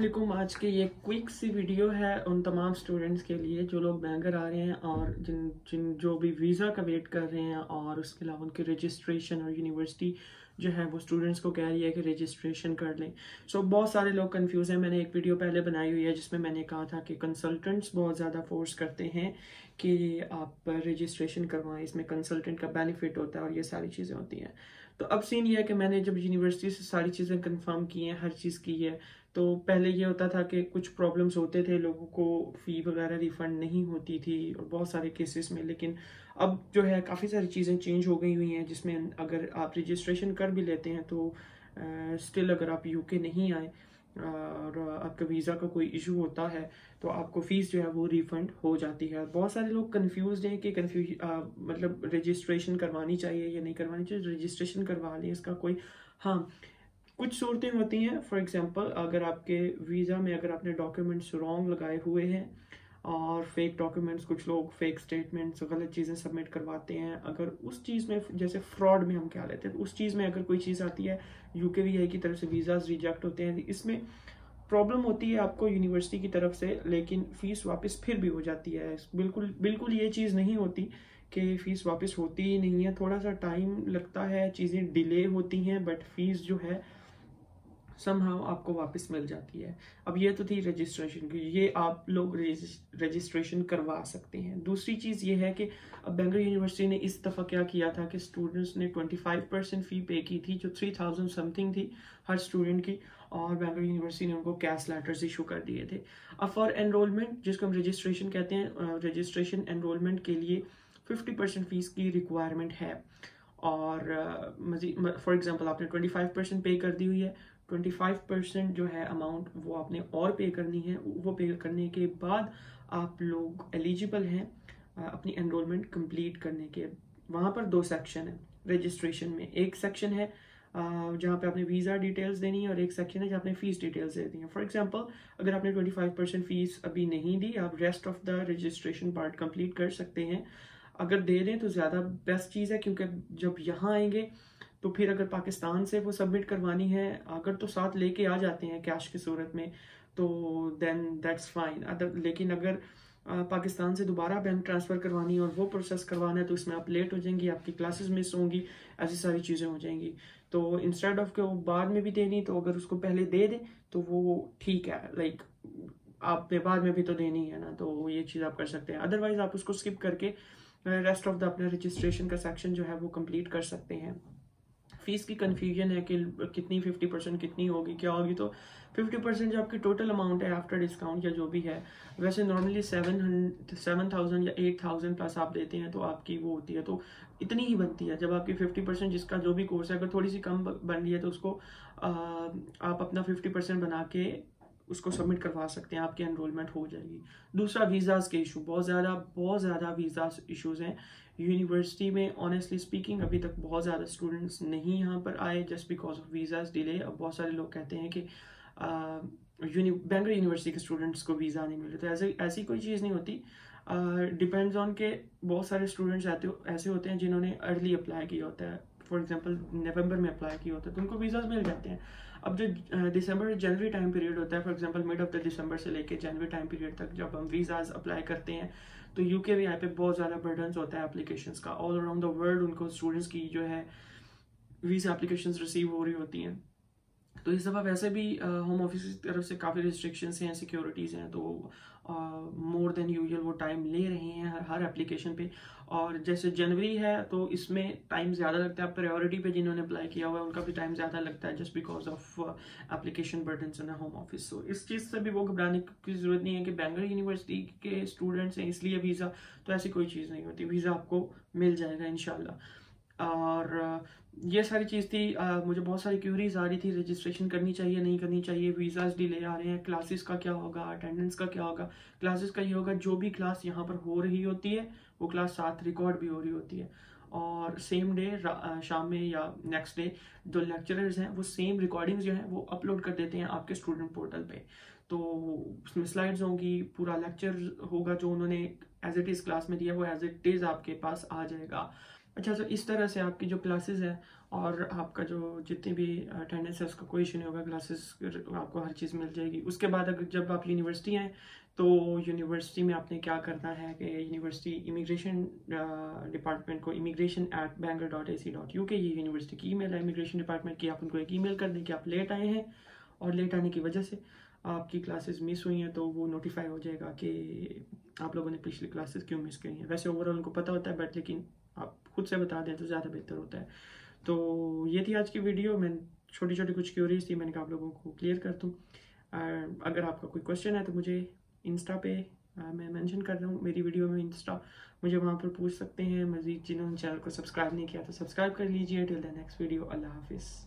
वालेकुम। आज की ये क्विक सी वीडियो है उन तमाम स्टूडेंट्स के लिए जो लोग बैंगर आ रहे हैं और जिन जिन जो भी वीज़ा का वेट कर रहे हैं, और उसके अलावा उनकी रजिस्ट्रेशन और यूनिवर्सिटी जो है वो स्टूडेंट्स को कह रही है कि रजिस्ट्रेशन कर लें। बहुत सारे लोग कंफ्यूज हैं। मैंने एक वीडियो पहले बनाई हुई है जिसमें मैंने कहा था कि कंसल्टेंट्स बहुत ज़्यादा फोर्स करते हैं कि आप रजिस्ट्रेशन करवाएं, इसमें कंसल्टेंट का बेनिफिट होता है और ये सारी चीज़ें होती हैं। तो अब सीन ये है कि मैंने जब यूनिवर्सिटी से सारी चीज़ें कंफर्म की हैं, हर चीज़ की है, तो पहले ये होता था कि कुछ प्रॉब्लम्स होते थे, लोगों को फ़ी वगैरह रिफ़ंड नहीं होती थी और बहुत सारे केसेस में। लेकिन अब जो है काफ़ी सारी चीज़ें चेंज हो गई हुई हैं, जिसमें अगर आप रजिस्ट्रेशन कर भी लेते हैं तो स्टिल अगर आप यूके नहीं आए और आपका वीज़ा का कोई इशू होता है तो आपको फ़ीस जो है वो रिफ़ंड हो जाती है। बहुत सारे लोग कंफ्यूज हैं कि मतलब रजिस्ट्रेशन करवानी चाहिए या नहीं करवानी चाहिए। रजिस्ट्रेशन करवा लें, इसका कोई हाँ, कुछ सूरतें होती हैं। फॉर एग्जांपल, अगर आपके वीज़ा में अगर आपने डॉक्यूमेंट्स रॉन्ग लगाए हुए हैं और फेक डॉक्यूमेंट्स, कुछ लोग फेक स्टेटमेंट्स, गलत चीज़ें सबमिट करवाते हैं, अगर उस चीज़ में, जैसे फ्रॉड में हम क्या लेते हैं, तो उस चीज़ में अगर कोई चीज़ आती है, यूकेवीआई की तरफ से वीज़ाज रिजेक्ट होते हैं, इसमें प्रॉब्लम होती है आपको यूनिवर्सिटी की तरफ से, लेकिन फ़ीस वापस फिर भी हो जाती है। बिल्कुल बिल्कुल ये चीज़ नहीं होती कि फ़ीस वापस होती ही नहीं है। थोड़ा सा टाइम लगता है, चीज़ें डिले होती हैं, बट फीस जो है समहाउ आपको वापस मिल जाती है। अब ये तो थी रजिस्ट्रेशन की, ये आप लोग रजिस्ट्रेशन करवा सकते हैं। दूसरी चीज़ ये है कि अब बेंगलुरु यूनिवर्सिटी ने इस दफ़ा क्या किया था कि स्टूडेंट्स ने 25% फ़ी पे की थी, जो 3000 समथिंग थी हर स्टूडेंट की, और बेंगलुरु यूनिवर्सिटी ने उनको कैश लेटर्स इशू कर दिए थे। अब फॉर एनरोलमेंट, जिसको हम रजिस्ट्रेशन कहते हैं, रजिस्ट्रेशन एनरोलमेंट के लिए 50% फ़ीस की रिक्वायरमेंट है। और मजीद, फॉर एग्जांपल, आपने 25% पे कर दी हुई है, 25% जो है अमाउंट वो आपने और पे करनी है। वो पे करने के बाद आप लोग एलिजिबल हैं अपनी एनरोलमेंट कंप्लीट करने के। वहाँ पर दो सेक्शन है रजिस्ट्रेशन में। एक सेक्शन है जहाँ पे आपने वीज़ा डिटेल्स देनी है, और एक सेक्शन है जहाँ आपने फ़ीस डिटेल्स देनी है। फॉर एग्जांपल, अगर आपने 25% फ़ीस अभी नहीं दी, आप rest of the registration part complete कर सकते हैं। अगर दे दें तो ज़्यादा बेस्ट चीज़ है, क्योंकि जब यहाँ आएंगे तो फिर अगर पाकिस्तान से वो सबमिट करवानी है, अगर तो साथ लेके आ जाते हैं कैश की सूरत में, तो देन दैट्स फाइन। लेकिन अगर पाकिस्तान से दोबारा बैंक ट्रांसफ़र करवानी है और वो प्रोसेस करवाना है, तो इसमें आप लेट हो जाएंगी, आपकी क्लासेस मिस होंगी, ऐसी सारी चीज़ें हो जाएंगी। तो इंस्टेड ऑफ के वो बाद में भी देनी, तो अगर उसको पहले दे दें तो वो ठीक है। लाइक आपने बाद में भी तो देनी है ना, तो ये चीज़ आप कर सकते हैं। अदरवाइज आप उसको स्किप करके रेस्ट ऑफ द अपने रजिस्ट्रेशन का सेक्शन जो है वो कंप्लीट कर सकते हैं। फीस की कन्फ्यूजन है कि कितनी 50% कितनी होगी, क्या होगी। तो 50% जो आपकी टोटल अमाउंट है आफ्टर डिस्काउंट या जो भी है, वैसे नॉर्मली 7,000 या 8,000 प्लस आप देते हैं तो आपकी वो होती है, तो इतनी ही बनती है। जब आपकी 50% जिसका जो भी कोर्स है, अगर थोड़ी सी कम बन रही है तो उसको आप अपना 50% बना के उसको सबमिट करवा सकते हैं, आपकी एनरोलमेंट हो जाएगी। दूसरा, वीज़ाज़ के इशू, बहुत ज़्यादा वीज़ाज़ इशूज़ हैं यूनिवर्सिटी में। ऑनेस्टली स्पीकिंग, अभी तक बहुत ज़्यादा स्टूडेंट्स नहीं यहाँ पर आए just because of visas delay. अब बहुत सारे लोग कहते हैं कि बेंगलुरु यूनिवर्सिटी के स्टूडेंट्स को वीज़ा नहीं मिल रहा। तो ऐसी कोई चीज़ नहीं होती। डिपेंड्स ऑन के बहुत सारे स्टूडेंट्स ऐसे होते हैं जिन्होंने अर्ली अप्लाई किया होता है, फॉर एग्जांपल नवंबर में अप्लाई किया होता है, तो उनको वीज़ाज मिल जाते हैं। अब जो दिसंबर जनवरी टाइम पीरियड होता है, for example mid of the दिसंबर से लेके जनवरी टाइम पीरियड तक जब हम वीज़ाज अप्लाई करते हैं, तो यूकेवीआई पे बहुत ज़्यादा बर्डन्स होता है एप्लीकेशंस का। ऑल अराउंड द वर्ल्ड उनको स्टूडेंट्स की जो है वीज़ा एप्लीकेशंस रिसीव हो रही होती हैं। तो इस दफ़ा वैसे भी होम ऑफिस की तरफ से काफ़ी रिस्ट्रिक्शंस हैं, सिक्योरिटीज़ हैं, तो मोर देन यूजुअल वो टाइम ले रहे हैं हर एप्लीकेशन पे। और जैसे जनवरी है तो इसमें टाइम ज़्यादा लगता है, प्रायोरिटी पे जिन्होंने अप्लाई किया हुआ है उनका भी टाइम ज़्यादा लगता है, just because of application burdens in home office. So इस चीज़ से भी वो घबराने की ज़रूरत नहीं है कि बेंगलुरु यूनिवर्सिटी के स्टूडेंट्स हैं इसलिए वीज़ा, तो ऐसी कोई चीज़ नहीं होती। वीज़ा आपको मिल जाएगा इंशाल्लाह। और ये सारी चीज़ थी। मुझे बहुत सारी क्यूरीज आ रही थी, रजिस्ट्रेशन करनी चाहिए नहीं करनी चाहिए, वीज़ाज डिले आ रहे हैं, क्लासेस का क्या होगा, अटेंडेंस का क्या होगा। क्लासेस का ये होगा, जो भी क्लास यहाँ पर हो रही होती है वो क्लास साथ रिकॉर्ड भी हो रही होती है, और सेम डे शाम में या नेक्स्ट डे जो लेक्चरर्स हैं वो सेम रिकॉर्डिंग्स जो हैं वो अपलोड कर देते हैं आपके स्टूडेंट पोर्टल पे। तो उसमें स्लाइड्स होंगी, पूरा लेक्चर होगा जो उन्होंने एज इट इज़ क्लास में दिया वो एज इट इज़ आपके पास आ जाएगा। अच्छा, तो इस तरह से आपकी जो क्लासेस है और आपका जो जितनी भी अटेंडेंस है उसका कोई इशू नहीं होगा, क्लासेस आपको हर चीज़ मिल जाएगी। उसके बाद अगर जब आप यूनिवर्सिटी आएँ तो यूनिवर्सिटी में आपने क्या करना है कि यूनिवर्सिटी इमिग्रेशन डिपार्टमेंट को immigration@bangor.ac.uk, ये यूनिवर्सिटी की ईमेल है इमिग्रेशन डिपार्टमेंट की, आप उनको एक ईमेल कर दें कि आप लेट आए हैं और लेट आने की वजह से आपकी क्लासेस मिस हुई हैं, तो वो नोटिफाई हो जाएगा कि आप लोगों ने पिछली क्लासेस क्यों मिस करी हैं। वैसे ओवरऑल उनको पता होता है, बट लेकिन आप खुद से बता दें तो ज़्यादा बेहतर होता है। तो ये थी आज की वीडियो। मैं छोटी छोटी कुछ क्यूरीज थी, मैंने कहा आप लोगों को क्लियर कर दूँ। अगर आपका कोई क्वेश्चन है तो मुझे इंस्टा पे मैं मेंशन कर रहा हूँ मेरी वीडियो में इंस्टा, मुझे वहाँ पर पूछ सकते हैं। मज़ीद जिन्होंने चैनल को सब्सक्राइब नहीं किया तो सब्सक्राइब कर लीजिए। टिल द नेक्स्ट वीडियो, अल्लाह हाफिज़।